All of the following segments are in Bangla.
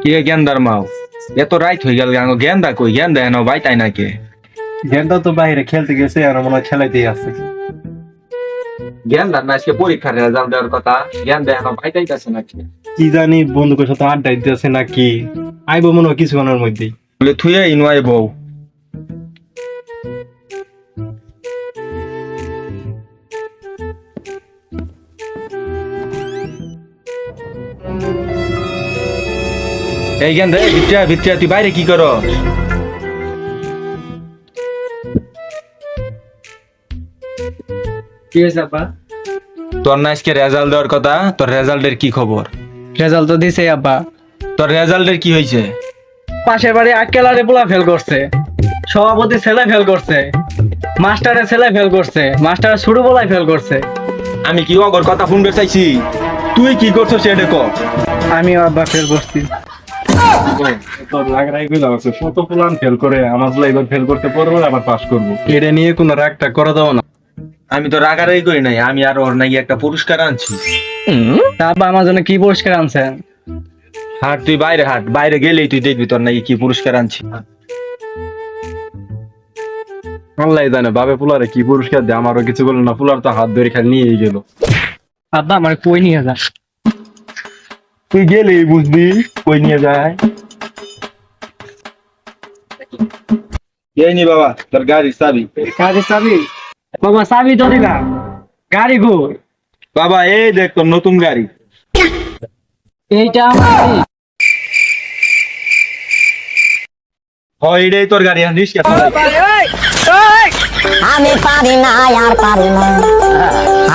কি গেন্দার মাও এত রাইট হয়ে গেল গেন্দা কই গেন্দা এনো ভাই তাই নাকি গেন্দা তো বাইরে খেলতে গেছে আর মনে হয় খেলাইতেই আছে। গেন্দার না আজকে পরীক্ষার রেজাল্ট দেওয়ার কথা গেন্দা এনো ভাই তাইতাছে নাকি কি জানি বন্ধুদের সাথে আড্ডা দিতেছে নাকি, আইবো মনে হয় কিছুক্ষণের মধ্যেই। বলে থুয়ে ইনওয়াই বউ এই গেন্দা ভিতরে ভিতরে তুই বাইরে কি করো? কি হয়েছে আব্বা? তোর না আজকে রেজাল্ট দেওয়ার কথা, তোর রেজাল্টের কি খবর? রেজাল্ট তো দিছে আব্বা। তোর রেজাল্টের কি হয়েছে? পাশের বাড়ি আক্কেলারে পোলা ফেল করছে, সভাপতি ছেলে ফেল করছে, মাস্টারের ছেলে ফেল করছে, মাস্টারের ছোট পোলাই ফেল করছে। আমি কি অগর কথা শুনতে চাইছি? তুই কি করছো সেটা কর। আমিও আব্বা ফেল করছি। তোর লাগরাই কইলাম আছে, কত প্ল্যান ফেল করে আমার এবার ফেল করতে পারবো আবার পাস করবো, এটা নিয়ে কোনো রাগটা করে দাও না। আমি তো রাগারাগি করি নাই, আমি আর ওর নাকি একটা পুরস্কার আনছি। তা আব্বা আমার জন্য কি পুরস্কার আনছেন? হাট তুই বাইরে হাট, বাইরে গেলেই তুই দেখবি তোর নাকি কি পুরস্কার আনছি। আল্লাহ জানে বাবে পুলারে কি পুরস্কার দেয়, আমারও কিছু বললো না, পুলার তো হাত ধরে খালি নিয়েই গেল। আব্বা আমার কই নিয়ে যা। তুই গেলেই বুঝবি কই নিয়ে যায়। এই নি বাবা তোর গাড়ির চাবি। গাড়ি চাবি? বাবা চাবি তো দিলা, গাড়ি কই? বাবা এই দেখ তোর নতুন গাড়ি। এইটা আমার গাড়ি? হয় এটাই তোর গাড়ি, রিস্কা আমি পারি না আর পারি না,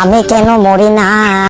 আমি কেন মরি না।